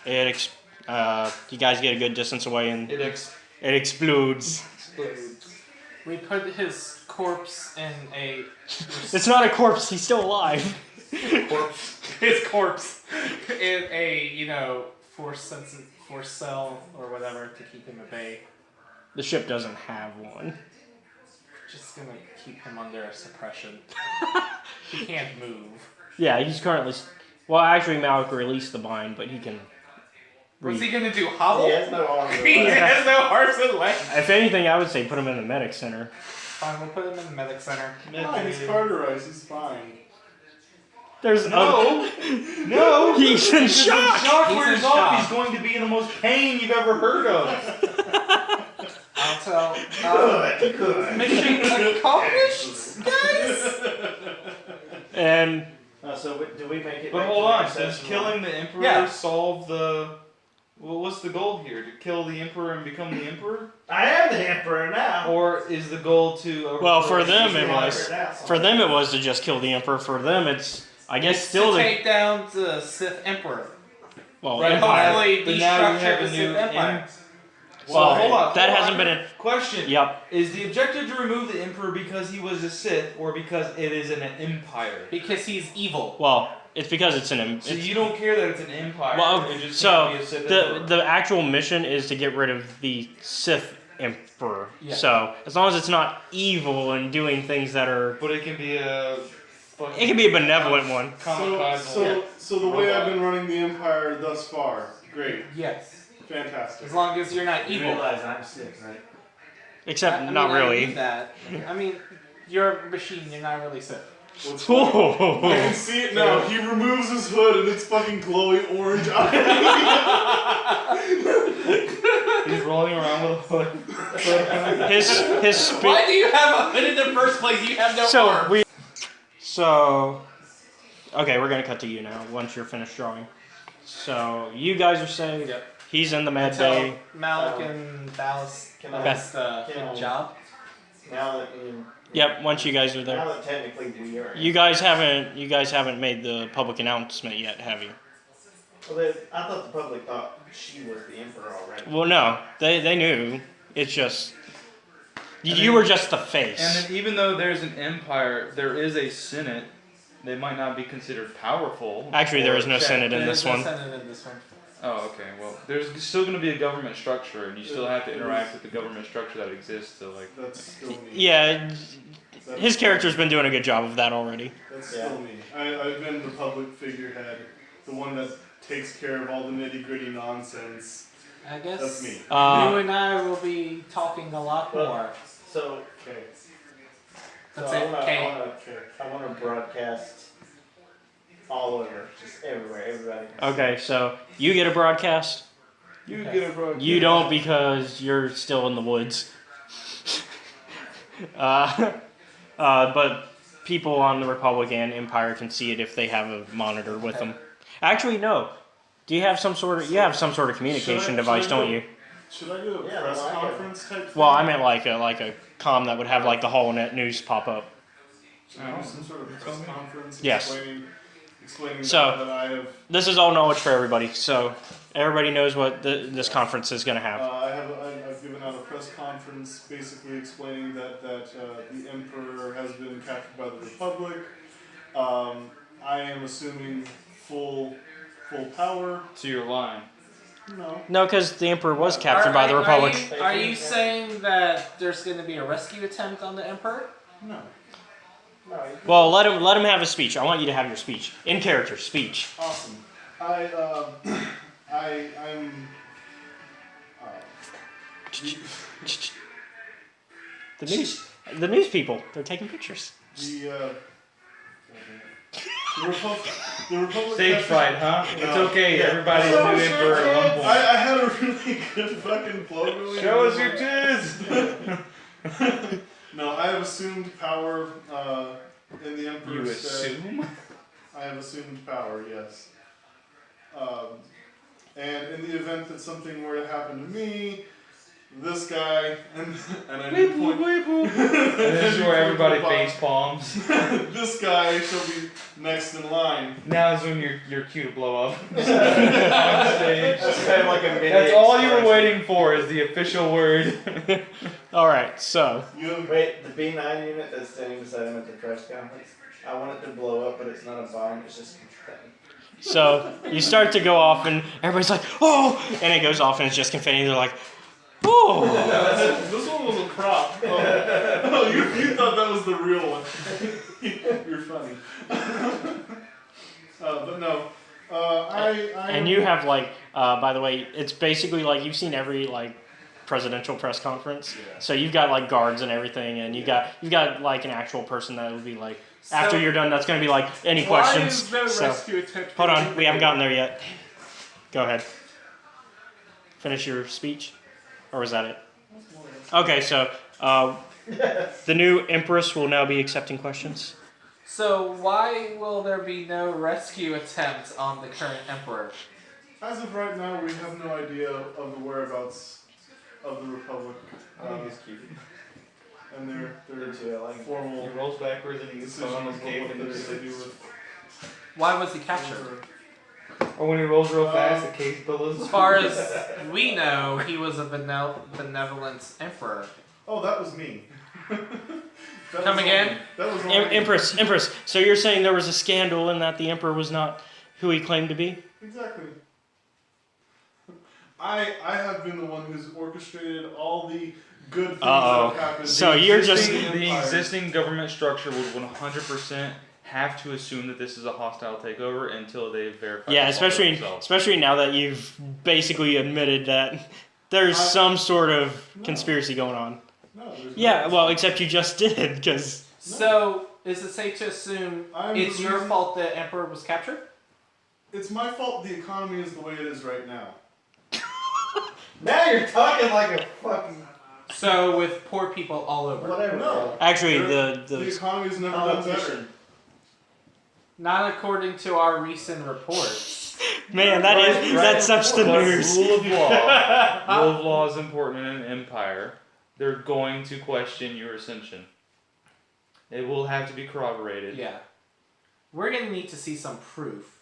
you guys get a good distance away, and it explodes. We put his corpse in a... It's not a corpse, he's still alive. His corpse in a, force cell or whatever to keep him at bay. The ship doesn't have one. Just gonna keep him under a suppression. He can't move. Yeah, he's currently... Well, actually, Malik released the bind, but he can... What's he gonna do, hobble? He has no arms. He has no arms and legs. If anything, I would say put him in the medic center. Fine, we'll put him in the medic center. Fine, he's carterized, he's fine. There's No! He's in shock! Shock wears off, he's going to be in the most pain you've ever heard of. I'll tell. Mission accomplished, guys? And... so do we make it... But hold on, does killing the Emperor solve the... Well, what's the goal here? To kill the Emperor and become the Emperor? I am the Emperor now! Or is the goal to... Well, for them it was... For them it was to just kill the Emperor. For them it's... I guess still to take down the Sith Emperor. Well, right, Empire. hopefully But now you destructure have the a Sith new Empire. Well, hold on. That hasn't been a... Question. Yep. Is the objective to remove the Emperor because he was a Sith or because it is an empire? Because he's evil. Well, it's because it's an... So you don't care that it's an empire. Well, it just so can't be a Sith Emperor. the actual mission is to get rid of the Sith Emperor. Yeah. So as long as it's not evil and doing things that are... But it can be a... It can be a benevolent one. So the way I've been running the Empire thus far, great. Yes. Fantastic. As long as you're not You evil. realize I'm sick, right? Except I mean, not I really. knew that. I mean, you're a machine, you're not really Sith. What's funny, I can see it now. He removes his hood and it's fucking glowing orange eyes. He's rolling around with a hood. His Why do you have a hood in the first place? You have no arms. Okay, we're gonna cut to you now once you're finished drawing. So you guys are saying he's in the med bay. Malik and Dallas Can I- good job. Now that Yep, once you guys are there. now that technically we are. You guys haven't made the public announcement yet, have you? Well, I thought the public thought she was the Emperor already. Well, no, they knew. It's just you were just the face. And then even though there's an empire, there is a Senate. They might not be considered powerful. Actually, there is no Senate in this one. Oh, okay. Well, there's still going to be a government structure, and you still have to interact with the government structure that exists. So, like, That's still me. Yeah, his character's been doing a good job of that already. That's still me. I've been the public figurehead, the one that takes care of all the nitty gritty nonsense. I guess That's me. you and I will be talking a lot more. So, okay. So That's it. I want to broadcast all over, just everywhere, everybody. Okay, so you get a broadcast. You get a broadcast. You don't because you're still in the woods. But people on the Republic and Empire can see it if they have a monitor with them. Actually, no. Do you have some sort of communication device, don't you? Should I do a press conference type thing? Well, I meant like a comm that would have like the HoloNet news pop up. Some sort of press conference Yes. explaining So- that I have. This is all knowledge for everybody, so everybody knows what this conference is going to have. I've given out a press conference basically explaining that the Emperor has been captured by the Republic. I am assuming full power. to your line. No. No, because the Emperor was captured by the Republic. Are you saying that there's going to be a rescue attempt on the Emperor? No. Well, let him have a speech. I want you to have your speech in character. Speech. Awesome. I'm. The news people. They're taking pictures. The Republic. Stage fright, huh? No. It's okay. Yeah. Everybody's No, new sure, Emperor sure. at one point. I had a really good fucking flow going. Show us your tits! No, I have assumed power in the Emperor's You stead. assume? I have assumed power, yes. And in the event that something were to happen to me, this guy, and I do point... And this is where everybody face palms. This guy shall be next in line. Now is when you're cue to blow up. I looking for is the official word. All right, so Wait, the B9 unit that's standing beside him at the press conference. I want it to blow up, but it's not a bomb. It's just confetti. so you start to go off, and everybody's like, "Oh!" and it goes off, and it's just confetti. They're like, "Oh!" This one was a prop. Oh, you thought that was the real one. You're funny. But no. And you have like, by the way, it's basically like you've seen every like presidential press conference. Yeah. So you've got like guards and everything, and you've got like an actual person that would be like, after you're done, that's gonna be like, any questions? Why is no So- rescue attempt? Hold on, we haven't gotten there yet. Go ahead. Finish your speech, or was that it? Okay, so the new Empress will now be accepting questions. So why will there be no rescue attempt on the current emperor? As of right now, we have no idea of the whereabouts of the Republic. I think it's cute. And their Into it, like, formal He rolls backwards and he gets thrown on his decisions cape of and what they do just with Why was he captured? or when he rolls real fast, the case billows. As far as we know, he was a benevolent emperor. Oh, that was me. That Come was again? only- That was only- Empress. So you're saying there was a scandal and that the Emperor was not who he claimed to be? Exactly. I have been the one who's orchestrated all the good things Uh-oh. that have happened. So you're just- The Empire. existing government structure would 100% have to assume that this is a hostile takeover until they verify. Yeah, the fault themselves. especially now that you've basically admitted that there's some sort of conspiracy going on. No, there's Yeah, no- well, except you just did, because So is it safe to assume I'm it's the your reason- fault the emperor was captured? It's my fault the economy is the way it is right now. now you're talking like a fucking So with poor people all over. whatever. No. actually The the economy's never done better. Politician. Not according to our recent reports. man that's such the But news. Rule of law. Rule of law is important in an empire. They're going to question your ascension. It will have to be corroborated. Yeah. We're gonna need to see some proof.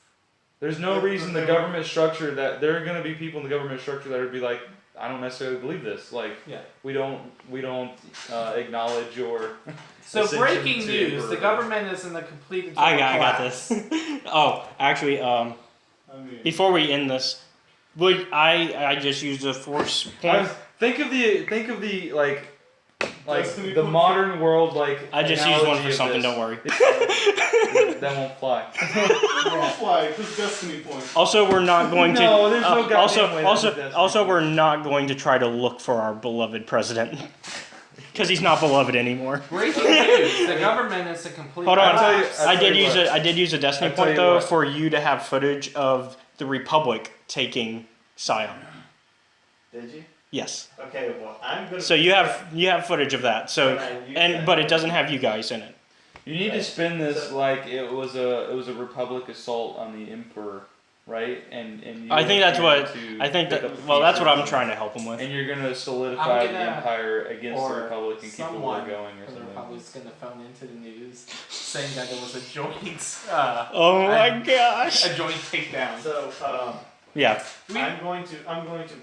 There's no reason the government structure that there are going to be people in the government structure that would be like, I don't necessarily believe this. Like, Yeah. we don't acknowledge your. So ascension breaking to news: the emperor. government is in the complete and I total got collapse. this. Oh, actually, I mean, before we end this, would I just used a force point? Think of the like Destiny the point. modern world like. I just used one analogy for of something. this. Don't worry. That won't fly. don't fly, because Destiny points. Also, we're not going to. No, there's no goddamn way that's a destiny also, point. we're not going to try to look for our beloved president because he's not beloved anymore. Breaking news: the government is a complete. Hold on, I'll tell you- collapse. I'll tell you what. I did use a destiny I'll tell point you though what. for you to have footage of the Republic taking Sion. Did you? Yes. Okay, well I'm gonna. So you have footage of that. So but it doesn't have you guys in it. You need to spin this like it was a Republic assault on the Emperor, right? And you I think that's are what to I think pick that. up the Well, that's what I'm pieces, trying to help him with. And you're gonna solidify I'm the gonna- Empire against the or Republic and keep the war someone going or from the something. Republic's gonna phone into the news saying that there was a joint, Oh my I'm- gosh. a joint takedown. So Yeah. I'm going to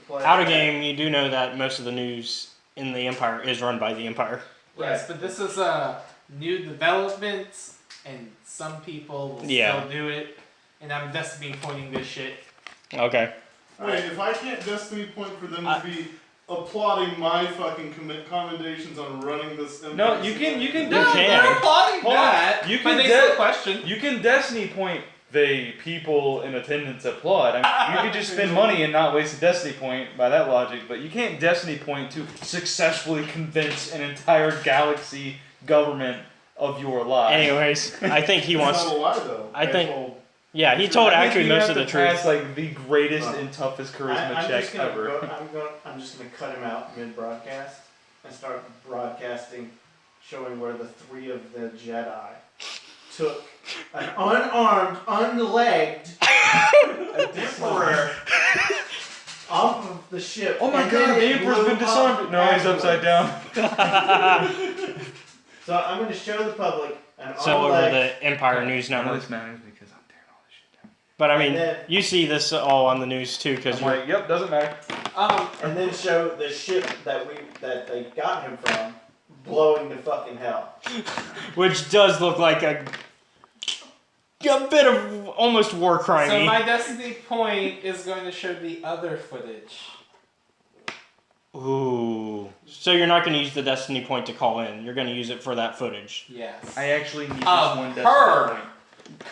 play Out of game, you do know that most of the news in the Empire is run by the Empire. Yes, but this is a new development, and some people will Yeah. still do it. And I'm destiny pointing this shit. Okay. Wait, if I can't Destiny point for them I- to be applauding my fucking commendations on running this empire. No, you can You Destiny- can. They're applauding Hold on. that. You but can they de- still question. You can Destiny point the people in attendance applaud. I mean, you could just spend money and not waste a Destiny point by that logic, but you can't Destiny point to successfully convince an entire galaxy government of your lie. Anyways, I think he It's wants. not a lie though. I think- told- Yeah, he told I think actually you most have of the to truth. pass, like the greatest and toughest charisma I'm check just gonna ever. I'm just gonna cut him out mid-broadcast and start broadcasting, showing where the three of the Jedi took an unarmed, unlegged Emperor off of the ship. Oh my and god, then the it Emperor's blew been disarmed. up No, he's upside afterwards. down. So I'm going to show the public an So over unlegged. the Empire News None of Network. this matters because I'm tearing all this shit down. But I And mean, then- you see this all on the news too, because I'm like, yep, doesn't matter. and then show the ship that they got him from blowing to fucking hell. Which does look like a bit of almost war crime. So my destiny point is going to show the other footage. Ooh. So you're not going to use the destiny point to call in. You're going to use it for that footage. Yes. I actually need this Of one her. point.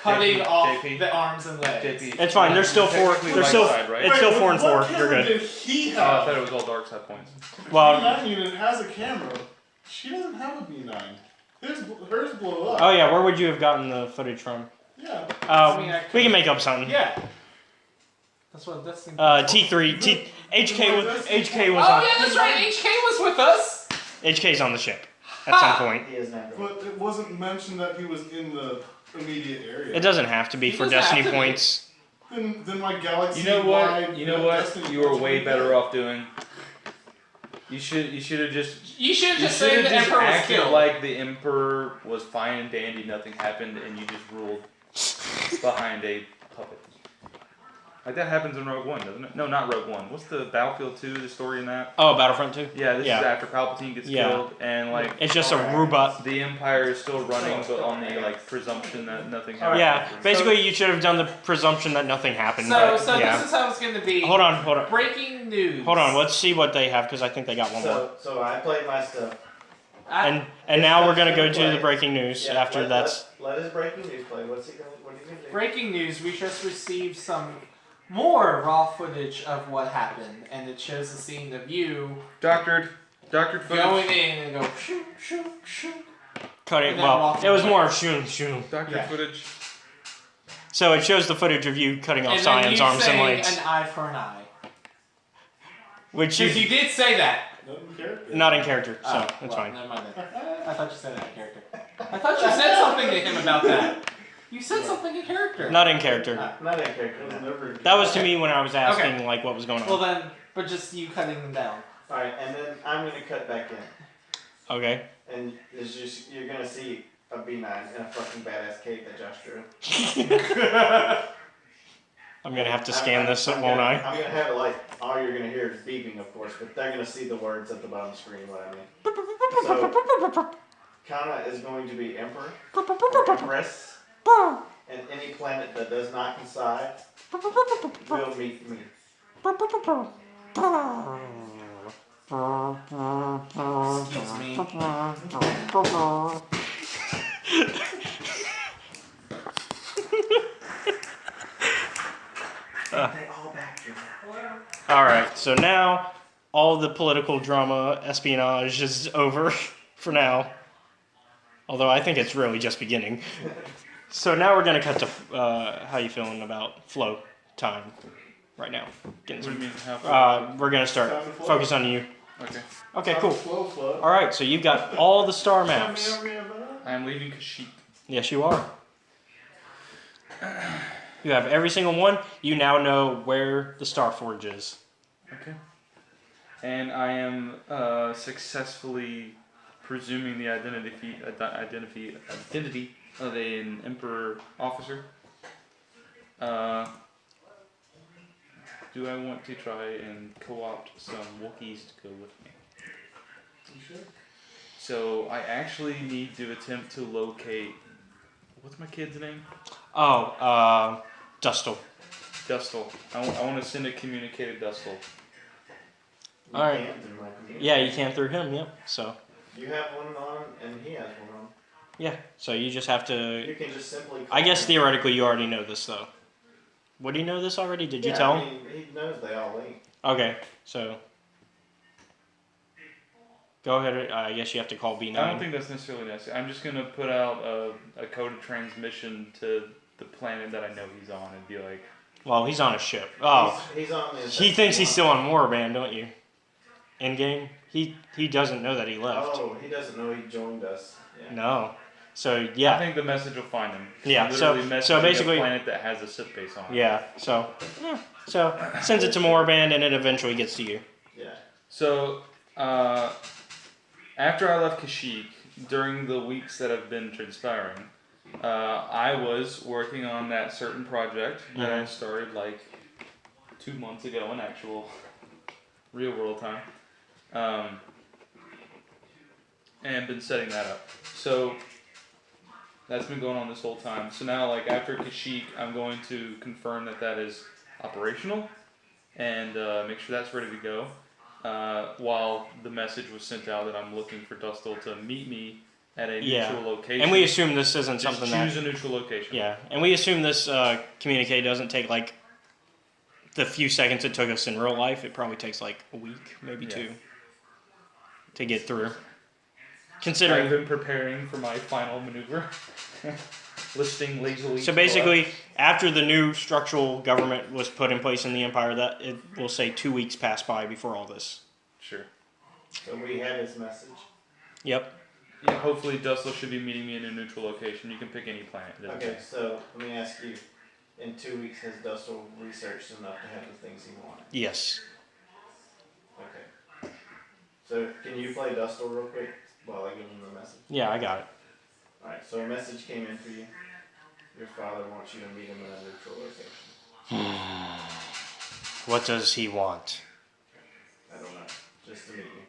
Cutting off JP. the arms and legs. JP. It's fine. There's still four. Technically There's light still. side, right? It's still 4 and 4. What You're camera good. did he Oh, I have? thought it was all dark side points. Well. B9 unit has a camera. She doesn't have a B9. Hers blew up. Oh yeah. Where would you have gotten the footage from? Yeah. I mean, I We can make up something. Yeah. That's what destiny. T3. HK was Oh on. yeah, that's right. HK was with us. HK's on the ship at some point. He is never. But it wasn't mentioned that he was in the immediate area. It doesn't have to be He for doesn't destiny have to be. points. Then my galaxy. You know what? You know what? You were way better off doing. You should have just. You should You just should say have the just emperor was acted killed. like the emperor was fine and dandy, nothing happened, and you just ruled behind a puppet. Like that happens in Rogue One, doesn't it? No, not Rogue One. What's the Battlefield 2? The story in that? Oh, Battlefront 2? Yeah, this Yeah. is after Palpatine gets killed, and like It's just a robot. the Empire is still running, but on the like presumption that nothing happened. Yeah, basically you should have done the presumption that nothing happened. So but, yeah. this is how it's going to be. Hold on. Breaking news. Hold on, let's see what they have, because I think they got one more. So I played my stuff. And now we're going to go to the breaking news Yeah, after that's... Let his breaking news play. What are you gonna do? Breaking news, we just received some more raw footage of what happened, and it shows the scene of you Doctored footage. going in and go shoot, shoot, shoot. Cutting, And then well, walking it was away. more of shoom. Doctored Yeah. footage. So it shows the footage of you cutting off And then Sion's you arms and saying legs. an eye for an eye. Which Because you did say that. not in character, so Oh, that's well, fine. Never mind then. I thought you said that in character. I thought you said something to him about that. You said something in character. Not in character. Not in character. No. That was to me when I was asking like what was going on. Well then, but just you cutting them down. Alright, and then I'm gonna cut back in. Okay. And it's just, you're gonna see a B9 and a fucking badass cape that Josh drew. I'm gonna have to scan this, won't gonna, I? I'm gonna have it like, all you're gonna hear is beeping, of course, but they're gonna see the words at the bottom of the screen, what I mean. So, Kaana is going to be Emperor, or Empress, and any planet that does not coincide will meet me. Excuse me. They all back here. Alright, so now all the political drama, espionage is over for now. Although I think it's really just beginning. So now we're gonna cut to how you feeling about flow time right now. Getting What do you some, mean? How we're gonna start focus on you. okay. Okay, cool. Flow. Alright, so you've got all the star maps. I am leaving Kashyyyk. Yes, you are. You have every single one. You now know where the Star Forge is. Okay. And I am successfully presuming the identity of an Emperor officer. Do I want to try and co-opt some Wookiees to go with me? You sure? So I actually need to attempt to locate. What's my kid's name? Oh, Dustle. Dustle. I want to send a communicated Dustle. You Alright. can't through my computer. Yeah, you can through him, yep. So, You have one on, and he has one on. yeah. So you just have to... You can just simply. I guess call him. theoretically you already know this, though. Would he know this already? Did you Yeah, tell I him? mean, he knows they all link. Okay, so... Go ahead. I guess you have to call B9. I don't think that's necessarily necessary. I'm just going to put out a coded transmission to the planet that I know he's on and be like, Well, he's on a ship. Oh, He's on the. he thinks he's still on Warband, don't you? Endgame? He doesn't know that he left. Oh, he doesn't know he joined us. Yeah. No. So, I yeah. think the message will find him. Yeah, Literally so messaging basically- a planet that has a SIP base on it. Yeah, so... Yeah. So, sends it to Warband and it eventually gets to you. Yeah. So, after I left Kashyyyk, during the weeks that have been transpiring, I was working on that certain project that I started like 2 months ago in actual real world time. And been setting that up. So that's been going on this whole time. So now, like after Kashyyyk, I'm going to confirm that is operational and make sure that's ready to go. While the message was sent out that I'm looking for Dustil to meet me at a neutral location. And we assume this isn't Just something choose that... a neutral location. Yeah, and we assume this communique doesn't take like the few seconds it took us in real life. It probably takes like a week, maybe 2, to get through. Considering I've been preparing for my final maneuver. Listing lazily. So basically, after the new structural government was put in place in the Empire, that it will say 2 weeks passed by before all this. Sure. So we have his message. Yep. Yeah, hopefully Dustil should be meeting me in a neutral location. You can pick any planet. Okay, so let me ask you. In 2 weeks, has Dustil researched enough to have the things he wanted? Yes. Okay. So can you play Dustil real quick while I give him the message? Yeah, I got it. Alright, so a message came in for you. Your father wants you to meet him in a neutral location. What does he want? I don't know. Just to meet you.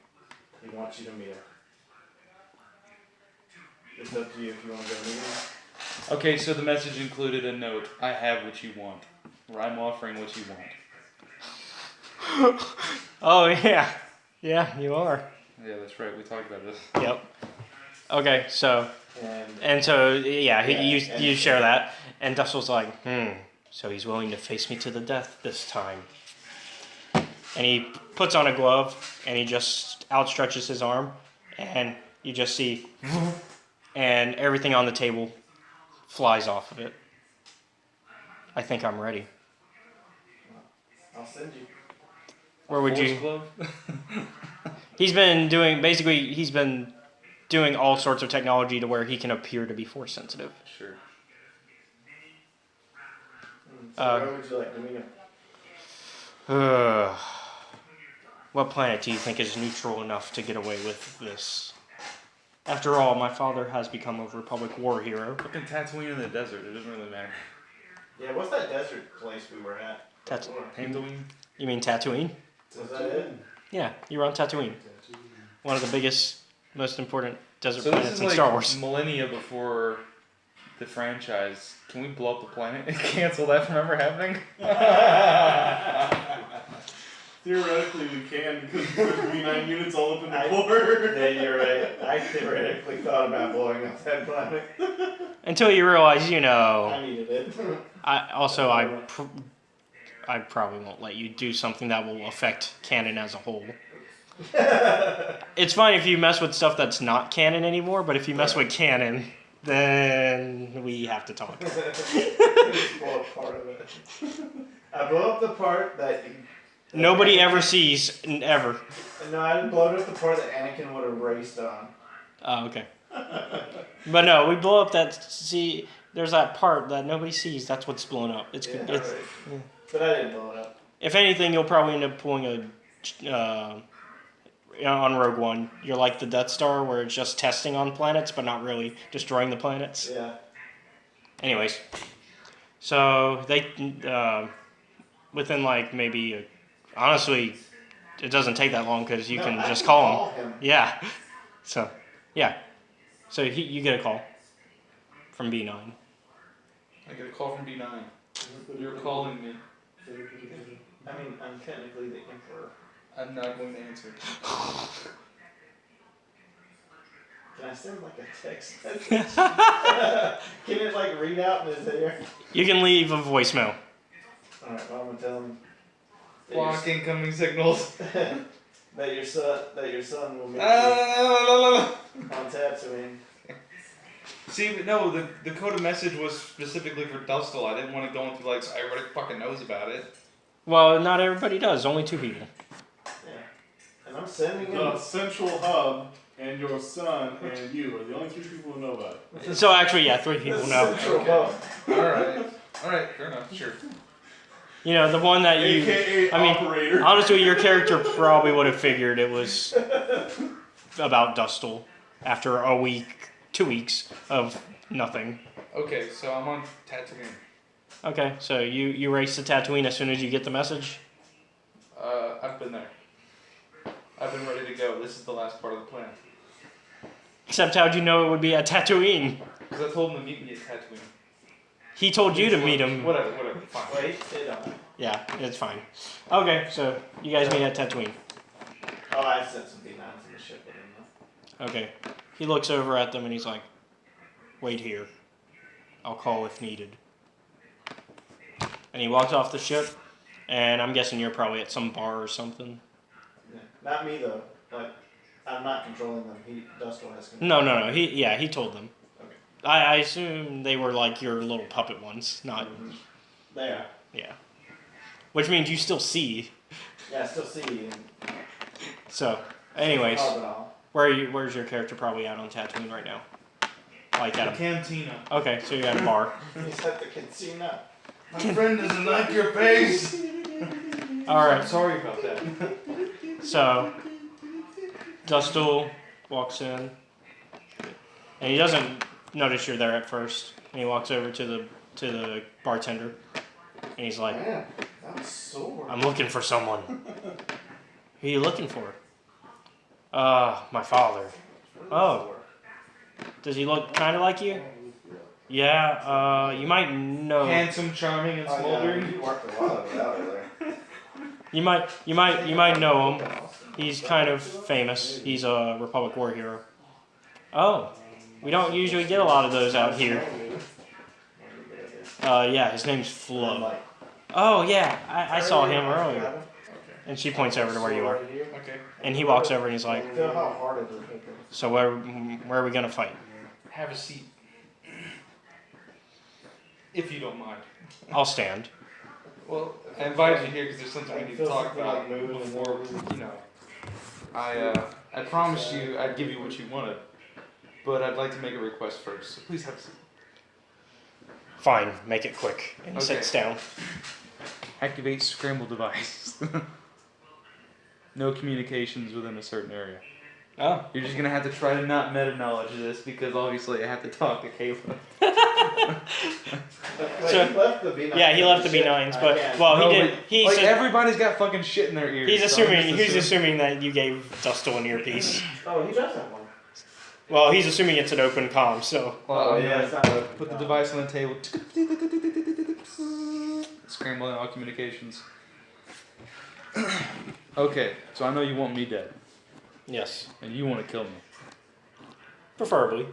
He wants you to meet him. It's up to you if you want to go meet him. Okay, so the message included a note. I have what you want. Or I'm offering what you want. Oh, yeah. Yeah, you are. Yeah, that's right. We talked about this. Yep. Okay, so... And so, you share that. And Dustil's like, so he's willing to face me to the death this time. And he puts on a glove, and he just outstretches his arm, and you just see... and everything on the table flies off of it. I think I'm ready. I'll send you. Where would Force you? glove? He's been doing all sorts of technology to where he can appear to be force sensitive. Sure. So where would you like to meet him? What planet do you think is neutral enough to get away with this? After all, my father has become a Republic war hero. Fucking Tatooine in the desert. It doesn't really matter. Yeah, what's that desert place we were at? Tatooine? You mean Tatooine? Was that it? Yeah, you were on Tatooine. One of the biggest, most important desert So planets this is in like Star Wars. millennia before the franchise. Can we blow up the planet and cancel that from ever happening? Theoretically, we can because there's V9 units all up in the core. Yeah, you're right. I theoretically thought about blowing up that planet. Until you realize, I needed it. I probably won't let you do something that will affect canon as a whole. It's fine if you mess with stuff that's not canon anymore, but if you mess with canon, then we have to talk. Just blow up part of it. I blew up the part that... Nobody ever sees, ever. No, I didn't blow up the part that Anakin would have raced on. Oh, okay. But no, we blow up that, see, there's that part that nobody sees, that's what's blown up. It's Yeah, it's. right. Yeah. But I didn't blow it up. If anything, you'll probably end up pulling on Rogue One, you're like the Death Star, where it's just testing on planets, but not really destroying the planets. Yeah. Anyways, so they, within like maybe, honestly, it doesn't take that long because you can just call him. Yeah. So, yeah. So you get a call from B9. I get a call from B9. You're calling me. I mean, I'm technically the Emperor. I'm not going to answer. Can I send like a text message? Can it like read out in his ear? You can leave a voicemail. Alright, well I'm gonna tell him Block incoming signals. that your son will meet you on Tatooine. See, no, the code of message was specifically for Dustil. I didn't want to go into like, so everybody fucking knows about it. Well, not everybody does. Only 2 people. Yeah. And I'm sending him. The central hub and your son and you are the only 3 people who know about it. So actually, yeah, 3 people the know. Central hub. Alright, fair enough, sure. You know, the one that you... AKA I mean, operator. honestly, your character probably would have figured it was about Dustil after a week, 2 weeks of nothing. Okay, so I'm on Tatooine. Okay, so you race to Tatooine as soon as you get the message? I've been there. go. This is the last part of the plan. Except how'd you know it would be at Tatooine? Because I told him to meet me at Tatooine. He told you to meet him. Whatever. Fine. Wait, sit on. Yeah, it's fine. Okay, so you guys meet at Tatooine. Oh, I sent some D9s in the ship with him though. Okay. He looks over at them and he's like, wait here. I'll call if needed. And he walks off the ship, and I'm guessing you're probably at some bar or something. Yeah. Not me though. Like, I'm not controlling them. Dustle has control. No. He told them. Okay. I assume they were like your little puppet ones, not. They are. Yeah. Which means you still see. Yeah, I still see you. So, anyways, Oh, where's your character probably out on Tatooine right now? Like at a. Cantina. Okay, so you're at a bar. He's at the casino. My friend doesn't like your face. All right. Sorry about that. So, Dustle walks in, and he doesn't notice you're there at first. And he walks over to the bartender, and he's like, Man, that was sore. "I'm looking for someone. Who are you looking for?" My father. Oh, does he look kind of like you? Yeah. You might know. Handsome, charming, and smoldering. You worked a lot of it out there. You might know him. He's kind of famous. He's a Republic War hero. Oh, we don't usually get a lot of those out here. Yeah, his name's Flo. Oh yeah, I saw him earlier. And she points over to where you are. Okay. And he walks over and he's like, Feel how hard it is. "So where are we gonna fight?" Have a seat. If you don't mind. I'll stand. Well, I invited you here because there's something we need to talk about before, you know. I promised you I'd give you what you wanted, but I'd like to make a request first. So please have a seat. Fine, make it quick. And he Okay. sits down. Activate scramble device. No communications within a certain area. Oh. You're just gonna have to try to not meta knowledge this because obviously I have to talk to Caleb. So- He left the B9s. Yeah, he left the B9s, but well, No, he did. but, He's like everybody's got fucking shit in their ears. he's so I'm assuming just he's assuming that you gave Dustle an earpiece. Oh, he does have one. Well, he's assuming it's an open comm, so Well, I'm yeah, gonna it's not open. put the device on the table. Scrambling all communications. Okay, so I know you want me dead, yes, and you want to kill me. preferably.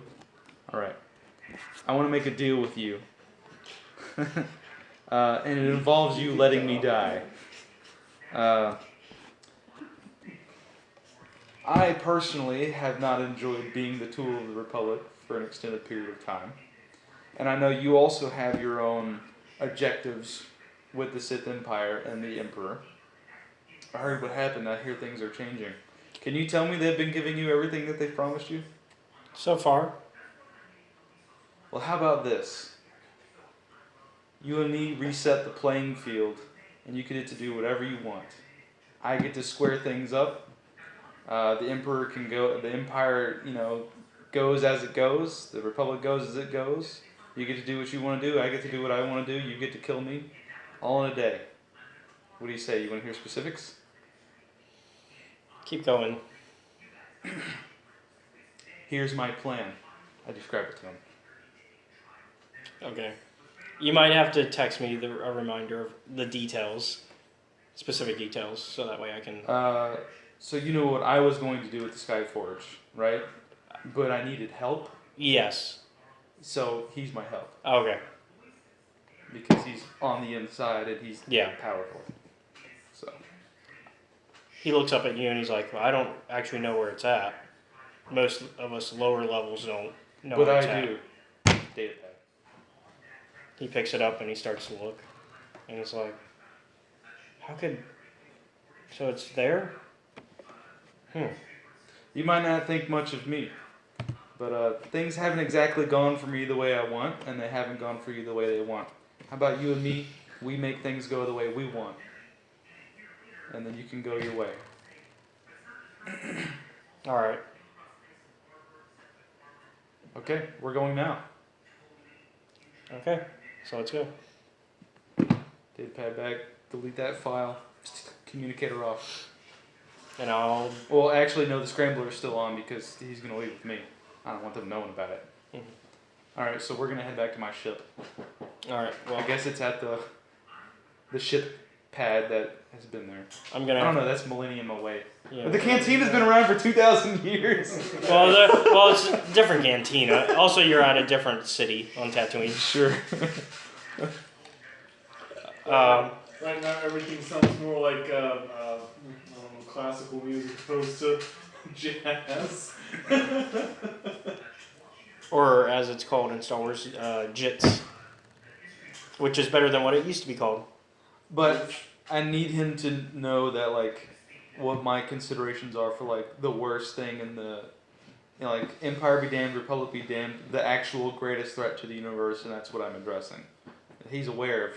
All right. I want to make a deal with you, and it involves you letting me die. I personally have not enjoyed being the tool of the Republic for an extended period of time, and I know you also have your own objectives with the Sith Empire and the Emperor. I heard what happened. I hear things are changing. Can you tell me they've been giving you everything that they've promised you? So far, Well, how about this? You and me reset the playing field, and you get to do whatever you want. I get to square things up. The Emperor can go. The Empire, goes as it goes. The Republic goes as it goes. You get to do what you want to do. I get to do what I want to do. You get to kill me, all in a day. What do you say? You want to hear specifics? keep going. Here's my plan. I describe it to him. Okay. You might have to text me a reminder of the details, specific details, so that way I can. So you know what I was going to do with the Skyforge, right? But I needed help, Yes. so he's my help. Okay. Because he's on the inside and he's Yeah. powerful. So He looks up at you and he's like, "Well, I don't actually know where it's at. Most of us lower levels don't know but where it's I at." do. Data pad. He picks it up and he starts to look, and it's like, "How could? So it's there? You might not think much of me, but things haven't exactly gone for me the way I want, and they haven't gone for you the way they want. How about you and me? We make things go the way we want, and then you can go your way. All right. Okay, we're going now. Okay. So let's go." Data pad back. Delete that file. Communicator off. And I'll. Well, actually, no. The scrambler is still on because he's gonna leave with me. I don't want them knowing about it. Mhm. All right, so we're gonna head back to my ship. All right. Well, I guess it's at the ship pad that has been there. I'm I gonna. don't know. That's millennium away. Yeah. But the cantina's been around for 2,000 years. Well, it's a different cantina. Also, you're at a different city on Tatooine. Sure. Right now, everything sounds more like I don't know, classical music opposed to jazz. Or as it's called in Star Wars, jits, which is better than what it used to be called. But I need him to know that, like, what my considerations are for, like, the worst thing in the, you know, like, Empire be damned, Republic be damned, the actual greatest threat to the universe, and that's what I'm addressing. He's aware of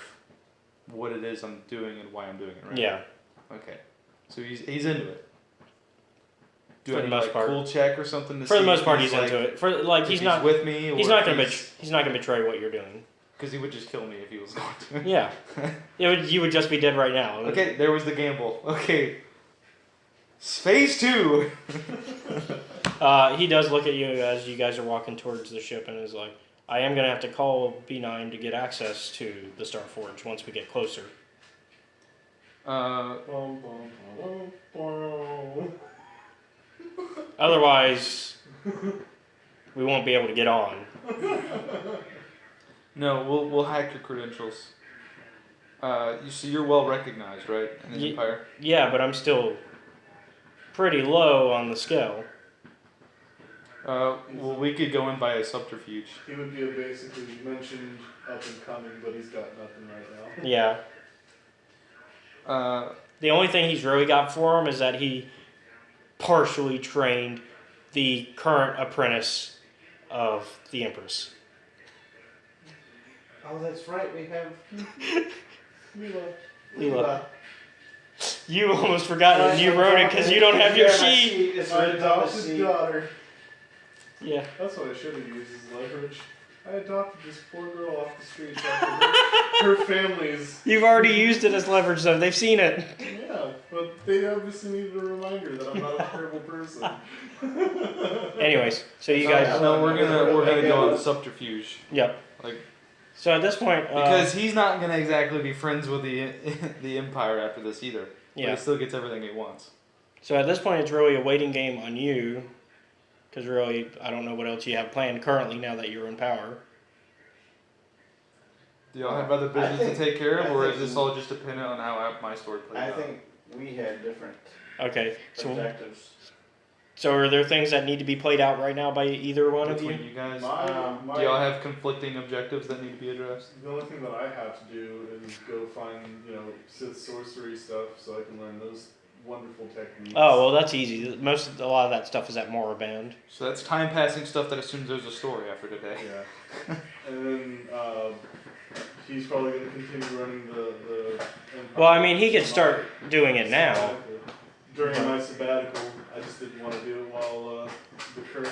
what it is I'm doing and why I'm doing it, right? Yeah. Okay. So he's into it. Do For I the need, most like, part. cool check or something to For the see most if part, he's into like, it. For like, if he's not. with me. Or He's not if gonna. He's not gonna betray what you're doing. Because he would just kill me if he was going to. Yeah. You would just be dead right now. Okay, there was the gamble. Okay. Phase 2. He does look at you as you guys are walking towards the ship and is like, I am going to have to call B9 to get access to the Starforge once we get closer. Otherwise, we won't be able to get on. No, we'll hack your credentials. You're well recognized, right? In the Empire? Yeah, but I'm still pretty low on the scale. Well, we could go in by a subterfuge. He would be a basically mentioned up and coming, but he's got nothing right now. Yeah. The only thing he's really got for him is that he partially trained the current apprentice of the Empress. Oh, that's right. We have Leela. You almost forgot it and you wrote it because you don't have your sheet. It's My written on the adopted sheet. daughter. Yeah. That's what I should have used as leverage. I adopted this poor girl off the street after her family's. You've already used it as leverage though. They've seen it. Yeah, but they obviously needed a reminder that I'm not a terrible person. Anyways, so you guys. No, we're gonna go on the subterfuge. Yep. Like, So at this point, because he's not gonna exactly be friends with the Empire after this either. But yeah. he still gets everything he wants. So at this point, it's really a waiting game on you, because really, I don't know what else you have planned currently now that you're in power. Do y'all have other business to take care of, or is this all just dependent on how my story plays I out? think we had different Okay. objectives. So are there things that need to be played out right now by either one of Between you? you guys, My, do y'all have conflicting objectives that need to be addressed? the only thing that I have to do is go find, Sith sorcery stuff so I can learn those wonderful techniques. Oh well, that's easy. A lot of that stuff is at Moraband. So that's time passing stuff that assumes there's a story after today. Yeah. And then he's probably going to continue running the Empire. Well, I mean, he could start doing it now. During my sabbatical, I just didn't want to do it while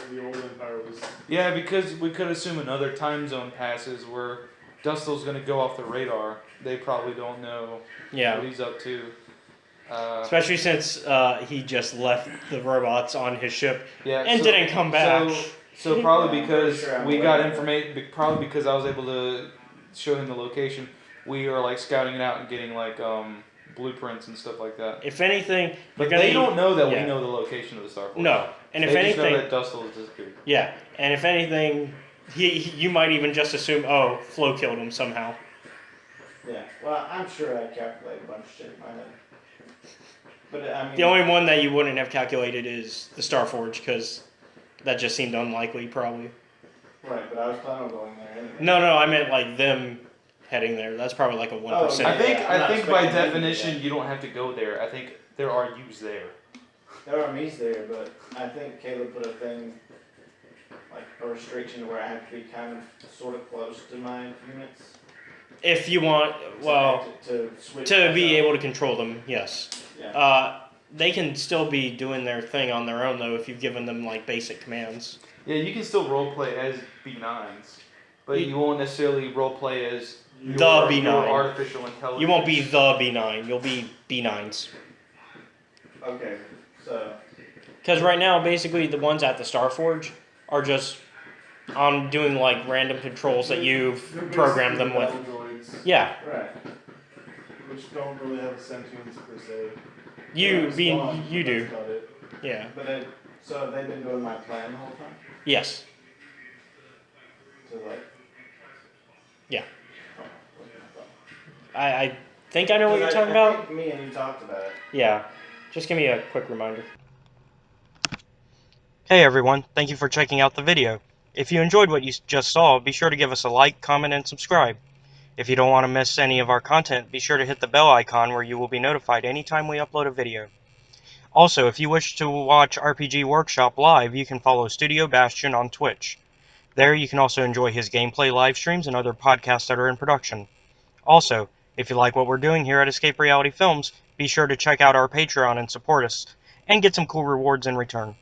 the old Empire was. Yeah, because we could assume another time zone passes where Dustel's going to go off the radar. They probably don't know Yeah. what he's up to. Especially since he just left the robots on his ship Yeah, and didn't come back. So probably Yeah, I'm pretty because sure I'm we aware got of that. information, probably because I was able to show him the location, we are like scouting it out and getting like blueprints and stuff like that. If anything, But you're gonna they don't know that yeah. we know the location of the Starforge. No, and if they just anything, know that Dustel has disappeared. yeah, and if anything, you might even just assume, oh, Flo killed him somehow. Yeah. Well, I'm sure I calculated a bunch of shit in my head. But I mean, The only one that you wouldn't have calculated is the Starforge, because that just seemed unlikely, probably. right, but I was planning on going there anyway. No, I meant like them heading there. That's probably like a 1%. okay. I think Yeah, I'm not by expecting them to do definition that. you don't have to go there. I think there are yous there. There are me's there, but I think Caleb put a thing, like a restriction where I have to be kind of sort of close to my units. If you want, well, to switch to be myself. able to control them, yes. Yeah. They can still be doing their thing on their own, though, if you've given them like basic commands. Yeah, you can still roleplay as B9s, but you won't necessarily roleplay as The your B9. artificial intelligence. You won't be the B9. You'll be B9s. Okay. So Because right now, basically, the ones at the Starforge are just on doing like random controls that you've They're programmed them basically with. battle droids, Yeah, right. which don't really have a sentience per se. you They being respond, you but do. that's about it. Yeah. But so have they been doing my plan the whole time? Yes. So like. Yeah. Oh, what the hell? I think I know what you're talking I about. think me and you talked about it. Yeah. Just give me a quick reminder. Hey everyone, thank you for checking out the video. If you enjoyed what you just saw, be sure to give us a like, comment, and subscribe. If you don't want to miss any of our content, be sure to hit the bell icon where you will be notified anytime we upload a video. Also, if you wish to watch RPG Workshop live, you can follow Studio Bastion on Twitch. There you can also enjoy his gameplay live streams and other podcasts that are in production. Also, if you like what we're doing here at Escape Reality Films, be sure to check out our Patreon and support us, and get some cool rewards in return.